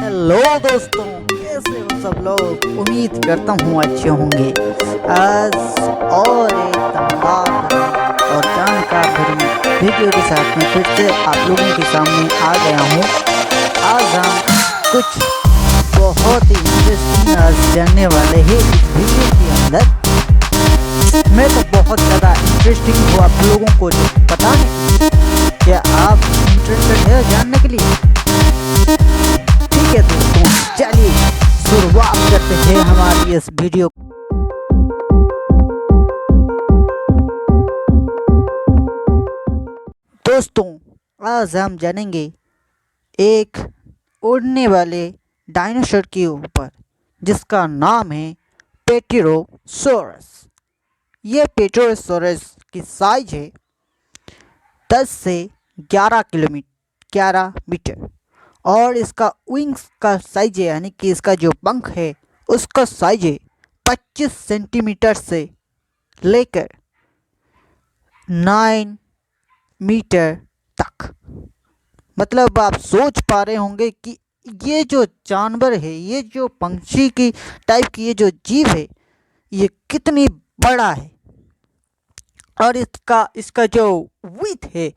Hello दोस्तों, कैसे हो सब लोग। उम्मीद करता हूँ अच्छे होंगे। आज और एक दमदार और जानकार भरी वीडियो के साथ में फिर से आप लोगों के सामने आ गया हूँ। आज हम कुछ बहुत ही इंटरेस्टिंग आज जानने वाले हैं इस वीडियो के अंदर। मैं तो बहुत ज़्यादा इंटरेस्टिंग हूँ आप लोगों को पता है। क्या आप इंटरेस्टेड है जानने के लिए? ठीक है दोस्तों, चलिए शुरुआत करते हैं हमारी इस वीडियो। दोस्तों, आज हम जानेंगे एक उड़ने वाले डायनासोर के ऊपर जिसका नाम है पेटिरोसोरस। ये पेटिरोसोरस की साइज है 10 से 11 मीटर और इसका विंग्स का साइज है, यानी कि इसका जो पंख है उसका साइज है 25 सेंटीमीटर से लेकर 9 मीटर तक। मतलब आप सोच पा रहे होंगे कि ये जो जानवर है, ये जो पंछी की टाइप की ये जो जीव है, ये कितनी बड़ा है। और इसका जो विथ है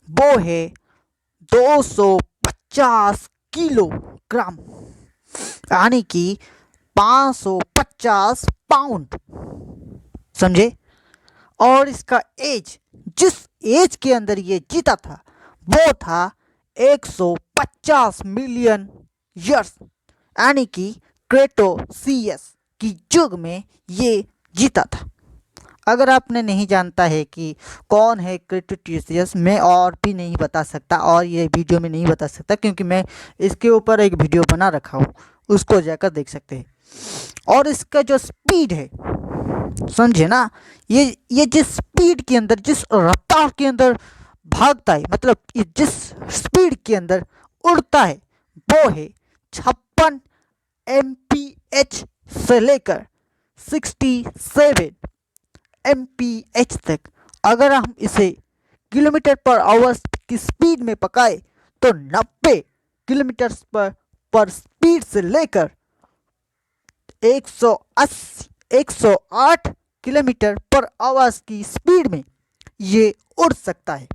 वो है 250 किलोग्राम, यानी कि 550 पाउंड, समझे। और इसका एज, जिस एज के अंदर ये जीता था वो था 150 मिलियन ईयर्स, यानी कि क्रेटोसियस की युग में ये जीता था। अगर आपने नहीं जानता है कि कौन है क्रेटोसियस, मैं और भी नहीं बता सकता और ये वीडियो में नहीं बता सकता, क्योंकि मैं इसके ऊपर एक वीडियो बना रखा हूँ, उसको जाकर देख सकते हैं। और इसका जो स्पीड है, समझे ना, ये जिस स्पीड के अंदर, जिस रफ्तार के अंदर भागता है, मतलब ये जिस स्पीड के अंदर उड़ता है वो है 56 mph से लेकर 67 mph तक। अगर हम इसे किलोमीटर पर आवर की स्पीड में पकाए तो 90 किलोमीटर पर स्पीड से लेकर 108 किलोमीटर पर आवर की स्पीड में ये उड़ सकता है।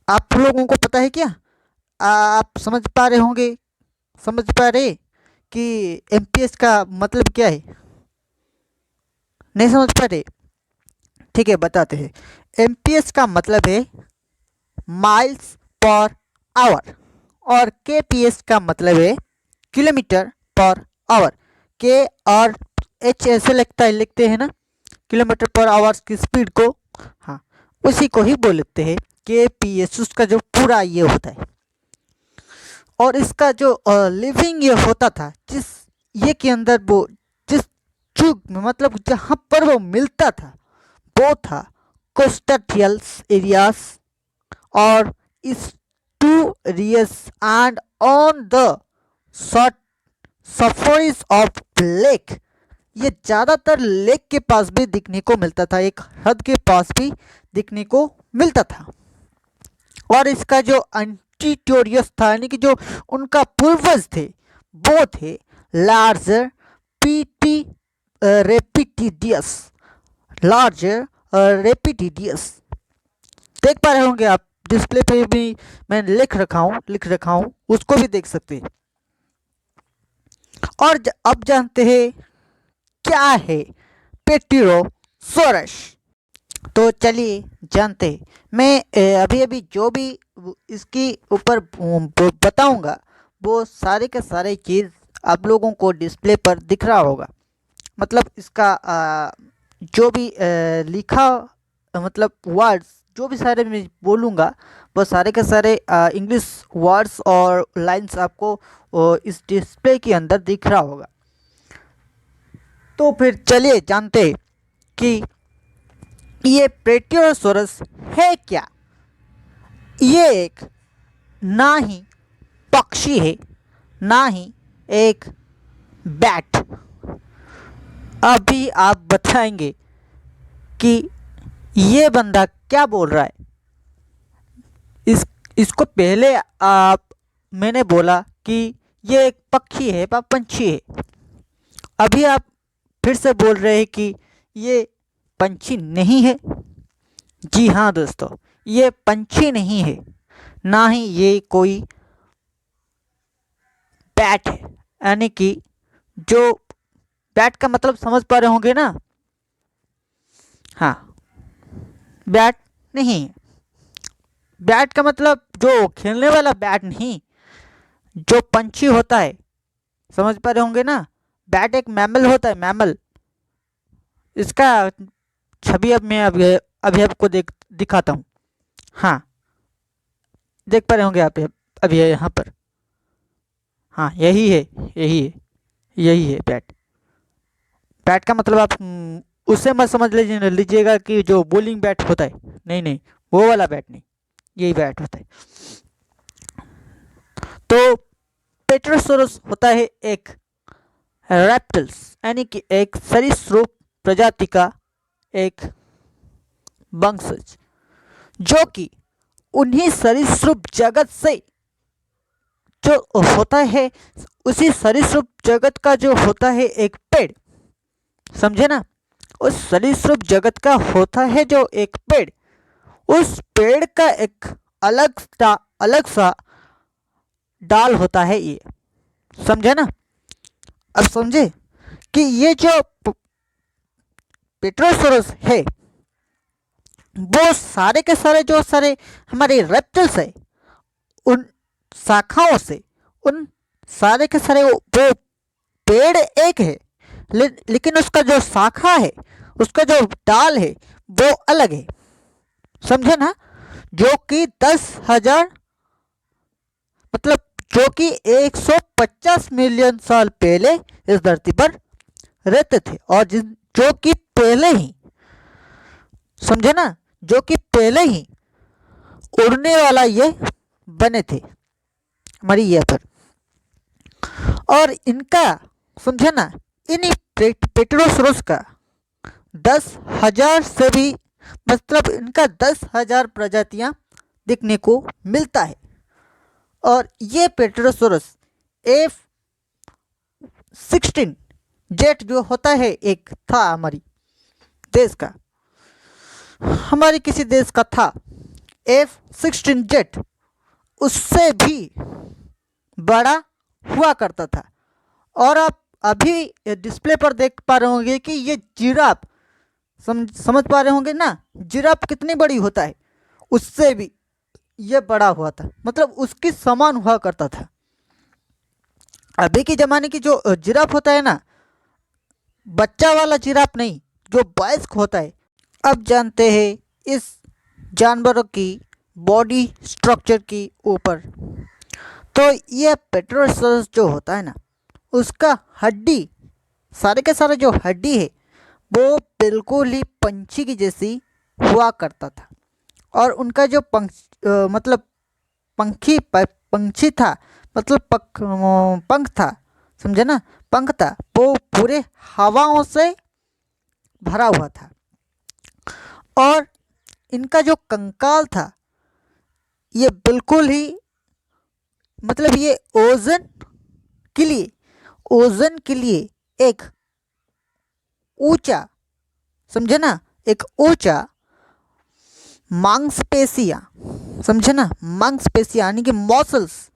आप लोगों को पता है क्या? आप समझ पा रहे होंगे, समझ पा रहे कि एमपीएस का मतलब क्या है? नहीं समझ पा रहे? ठीक है, बताते हैं। एमपीएस का मतलब है माइल्स पर आवर और केपीएस का मतलब है किलोमीटर पर आवर। के और एच ऐसे लिखते हैं ना, किलोमीटर पर आवर की स्पीड को। हाँ, उसी को ही बोलते हैं केपीएस, उसका जो पूरा ये होता है। और इसका जो लिविंग ये होता था, जिस ये के अंदर वो जिस युग में, मतलब जहाँ पर वो मिलता था वो था कोस्टल एरियाज और estuaries and on the short surface of lake। ये ज़्यादातर लेक के पास भी दिखने को मिलता था, एक हद के पास भी दिखने को मिलता था। और इसका जो एंटीटोरियस था, यानी कि जो उनका पूर्वज थे वो थे लार्जर पीटी रेपिटिडियस, लार्जर रेपिटिडियस। देख पा रहे होंगे आप, डिस्प्ले पे भी मैं लिख रखा हूँ, उसको भी देख सकते हैं। और अब जानते हैं क्या है पेटिरोसोरस। तो चलिए जानते हैं। मैं अभी जो भी इसके ऊपर बताऊंगा वो सारे के सारे चीज़ आप लोगों को डिस्प्ले पर दिख रहा होगा। मतलब इसका जो भी लिखा, मतलब वर्ड्स जो भी सारे मैं बोलूँगा वो सारे के सारे इंग्लिश वर्ड्स और लाइंस आपको इस डिस्प्ले के अंदर दिख रहा होगा। तो फिर चलिए जानते हैं कि ये पेटिरोसोरस है क्या। ये एक ना ही पक्षी है, ना ही एक बैट। अभी आप बताएंगे कि ये बंदा क्या बोल रहा है। इसको पहले आप मैंने बोला कि ये एक पक्षी है व पंछी है, अभी आप फिर से बोल रहे हैं कि ये पंछी नहीं है। जी हाँ दोस्तों, ये पंछी नहीं है, ना ही ये कोई बैट है। यानी कि जो बैट का मतलब समझ पा रहे होंगे ना। हाँ, बैट नहीं है। बैट का मतलब जो खेलने वाला बैट नहीं, जो पंछी होता है, समझ पा रहे होंगे ना। बैट एक मैमल होता है, मैमल। इसका छवि अब मैं अभी अभी आपको दिखाता हूँ। हाँ, देख पा रहे होंगे आप अभी यहाँ पर। हाँ, यही है, यही है, यही है बैट। बैट का मतलब आप उससे मत समझ लीजिएगा कि जो बॉलिंग बैट होता है, नहीं नहीं, वो वाला बैट नहीं, यही बैट होता है। तो पेट्रोसोरस होता है एक रेप्टिल्स, यानी कि एक सरीसृप प्रजाति का एक वंशज, जो कि उन्हीं सरीसृप जगत से जो होता है, उसी सरीसृप जगत का जो होता है एक पेड़, समझे ना। उस सरीसृप जगत का होता है जो एक पेड़, उस पेड़ का एक अलग सा डाल होता है ये, समझे ना। अब समझे कि ये जो पेट्रोसोरस है, वो सारे के सारे जो सारे हमारे रेप्टिल्स है, उन शाखाओं से, उन सारे के सारे वो पेड़ एक है, लेकिन उसका जो शाखा है, उसका जो डाल है, वो अलग है, समझे ना। जो कि 10,000 मतलब जो कि 150 मिलियन साल पहले इस धरती पर रहते थे, और जो कि पहले ही, समझे ना, जो कि पहले ही उड़ने वाला ये बने थे हमारी ये पर। और इनका, समझे ना, इन पेट्रोसोरस का 10,000 से भी, मतलब इनका 10,000 प्रजातियां दिखने को मिलता है। और ये पेट्रोसोरस F-16 जेट जो होता है, एक था हमारी देश का, हमारे किसी देश का था F-16 जेट, उससे भी बड़ा हुआ करता था। और आप अभी डिस्प्ले पर देख पा रहे होंगे कि ये जिराफ, समझ पा रहे होंगे ना, जिराफ कितनी बड़ी होता है, उससे भी ये बड़ा हुआ था, मतलब उसकी समान हुआ करता था। अभी के ज़माने की जो जिराफ होता है ना, बच्चा वाला जिराफ नहीं, जो वयस्क होता है। अब जानते हैं इस जानवरों की बॉडी स्ट्रक्चर की ऊपर। तो ये पेट्रोसोरस जो होता है ना, उसका हड्डी, सारे के सारे जो हड्डी है, वो बिल्कुल ही पंछी की जैसी हुआ करता था। और उनका जो मतलब पंछी था, मतलब पंख था, समझे ना, पंख था, वो पूरे हवाओं से भरा हुआ था। और इनका जो कंकाल था, ये बिल्कुल ही, मतलब ये ओजन के लिए एक ऊंचा, समझे ना, एक ऊंचा मांसपेशियां, समझे ना, मांसपेशियां यानी कि मसल्स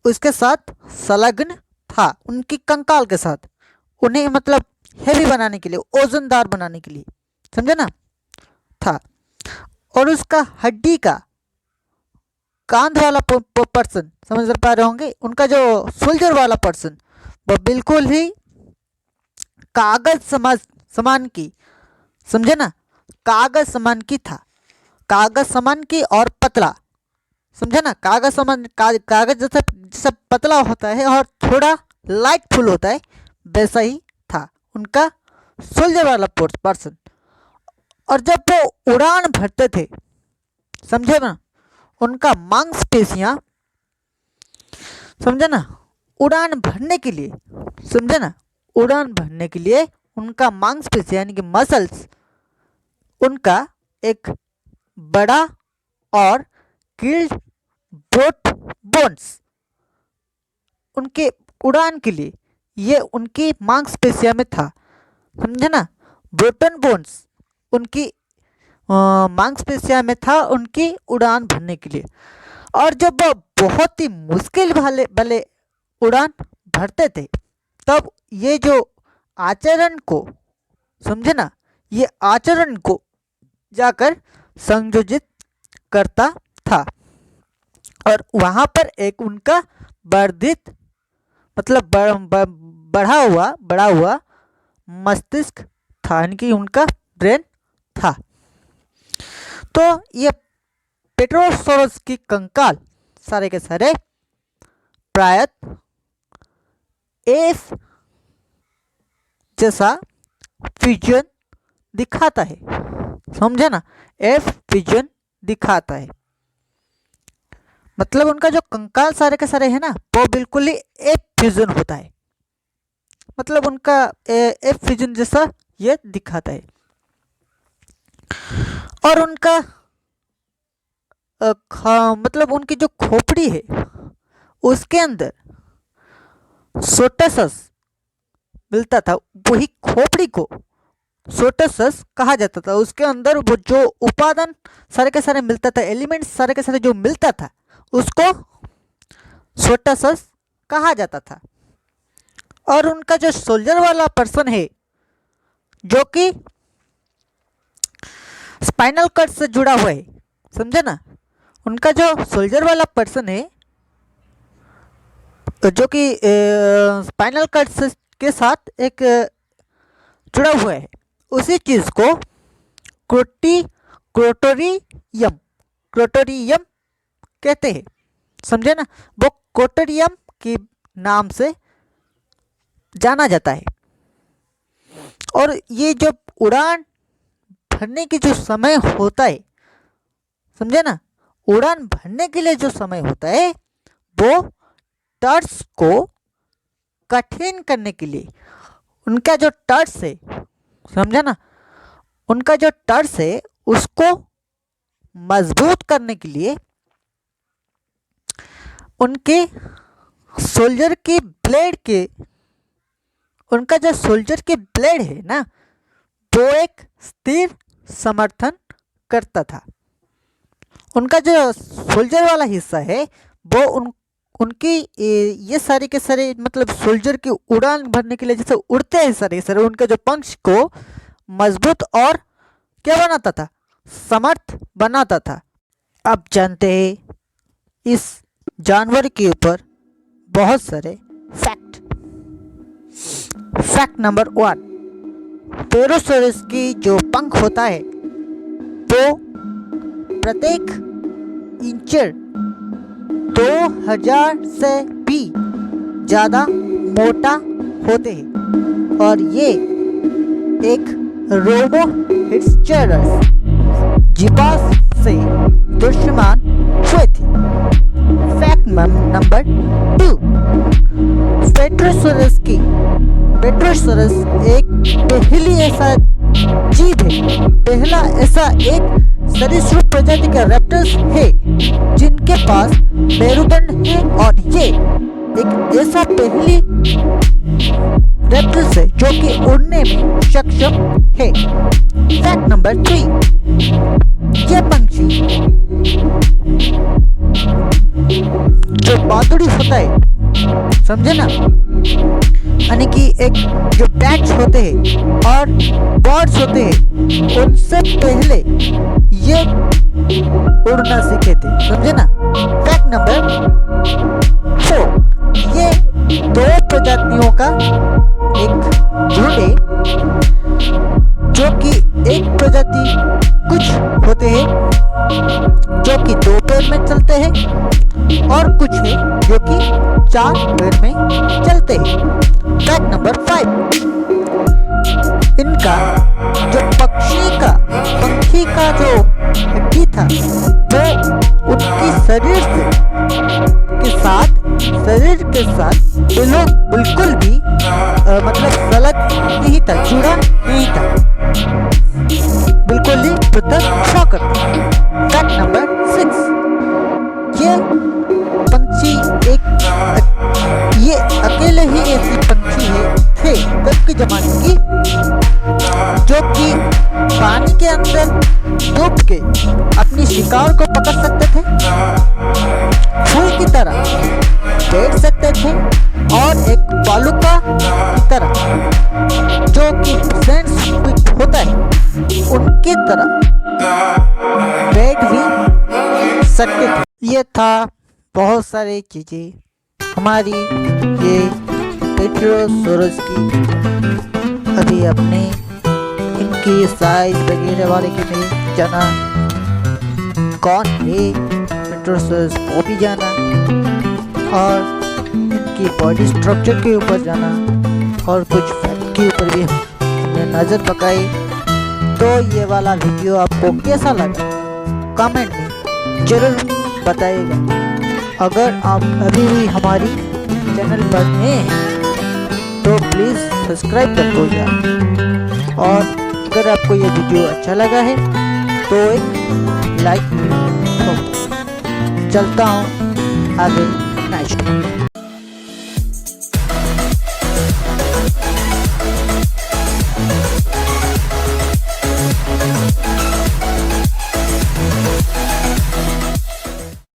उसके साथ संलग्न था, उनकी कंकाल के साथ, उन्हें मतलब हेवी बनाने के लिए, ओजनदार बनाने के लिए, समझे ना, था। और उसका हड्डी का कांध वाला पर्सन, समझ पा रहे होंगे, उनका जो सोल्जर वाला पर्सन, वो बिल्कुल ही कागज समान की, समझे ना, कागज समान की था, कागज समान की और पतला, समझे ना, कागज समान, कागज जैसा पतला होता है और थोड़ा लाइट फुल होता है, वैसा ही था उनका सोल्जर वाला पर्सन। और जब वो उड़ान भरते थे, समझे ना, उनका मांसपेशियां, समझे ना, उड़ान भरने के लिए, समझे ना, उड़ान भरने के लिए उनका मांसपेशियां यानी कि मसल्स, उनका एक बड़ा और कील्ड ब्रोड बोन्स, उनके उड़ान के लिए ये उनकी मांसपेशियों में था, समझे ना। ब्रोटन बोन्स उनकी मांसपेशियों में था उनकी उड़ान भरने के लिए। और जब वह बहुत ही मुश्किल वाले भले उड़ान भरते थे तब ये जो आचरण को, समझे ना, ये आचरण को जाकर संयोजित करता था और वहाँ पर एक उनका वर्धित मतलब बढ़ा हुआ मस्तिष्क था, यानी कि उनका ब्रेन था। तो ये पेट्रोसोरस की कंकाल सारे के सारे प्रायः एफ जैसा फ्यूजन दिखाता है, समझे ना, एफ फ्यूजन दिखाता है। मतलब उनका जो कंकाल सारे के सारे है ना वो बिल्कुल ही एफ फ्यूजन होता है, मतलब उनका एफ फ्यूजन जैसा ये दिखाता है। और उनका मतलब उनकी जो खोपड़ी है उसके अंदर सोटसस मिलता था, वही खोपड़ी को सोटसस कहा जाता था। उसके अंदर वो जो उपादान सारे के सारे मिलता था, एलिमेंट्स सारे के सारे जो मिलता था उसको सोटसस कहा जाता था। और उनका जो सोल्जर वाला पर्सन है जो कि स्पाइनल कट से जुड़ा हुआ है, समझे ना, उनका जो सोल्जर वाला पर्सन है जो कि स्पाइनल कट के साथ एक जुड़ा हुआ है, उसी चीज को क्रोटोरियम कहते हैं, समझे ना। वो क्रोटोरियम के नाम से जाना जाता है। और ये जब उड़ान भरने की जो समय होता है, समझे ना, उड़ान भरने के लिए जो समय होता है वो टर्स को कठिन करने के लिए, उनका जो टर्स है, समझे ना, उनका जो टर्स है उसको मजबूत करने के लिए उनके सोल्जर के ब्लेड के, उनका जो सोल्जर के ब्लेड है ना वो एक स्थिर समर्थन करता था। उनका जो सोल्जर वाला हिस्सा है वो उनकी ये सारे के सारे मतलब सोल्जर की उड़ान भरने के लिए जैसे उड़ते हैं सारे के सारे, उनके जो पंख को मजबूत और क्या बनाता था, समर्थ बनाता था। अब जानते हैं इस जानवर के ऊपर बहुत सारे फैक्ट। फैक्ट नंबर 1, पेरोसोरस की जो पंख होता है वो प्रत्येक इंचर 2000 से भी ज़्यादा मोटा होते हैं और ये एक रोबोहिस्टेरस जीवाश्म से दृश्यमान हुए थे। फैक्ट नंबर 2, पेट्रोसोरस एक पहली ऐसा जीव है, पहला ऐसा एक सरीसृप प्रजाति का रैप्टर्स है जिनके पास मेरुदंड है और ये एक ऐसा पहली रैप्टर्स है जो कि उड़ने में सक्षम है। फैक्ट नंबर 3, ये पंछी जो बादुड़ी होता है, समझे ना, यानी कि एक जो बैट्स होते हैं और बर्ड्स होते हैं उनसे पहले ये उड़ना सीखे थे, समझे ना। फैक्ट नंबर 4, ये 2 प्रजातियों का एक झुंड है जो कि एक प्रजाति कुछ होते हैं जो कि 2 पैर में चलते हैं और कुछ है जो कि 4 पैर में चलते हैं। फैक्ट नंबर 5, इनका जो पंखी का जो हड्डी था वो उनकी शरीर के साथ बिल्कुल भी मतलब सलग नहीं था, जुड़ा नहीं था, बिल्कुल ही पृथक हुआ करता। फैक्ट नंबर 6, ये थे और एक बालूका की तरह जो कि सेंस होता है उनकी तरह बैठ भी सकते थे। ये था बहुत सारी चीज़ें हमारी ये पेट्रोसोरस की। अभी अपने इनकी साइज वगैरह बारे में जाना, कौन है पेट्रोसोरस वो भी जाना, और इनकी बॉडी स्ट्रक्चर के ऊपर जाना, और कुछ फैक्ट के ऊपर भी हमने नज़र पकाई। तो ये वाला वीडियो आपको कैसा लगा कमेंट में ज़रूर बताइएगा। अगर आप अभी भी हमारी चैनल पर नए हैं तो प्लीज़ सब्सक्राइब कर दो यार, और अगर आपको ये वीडियो अच्छा लगा है तो एक लाइक ठोक दो। चलता हूँ आगे नेक्स्ट।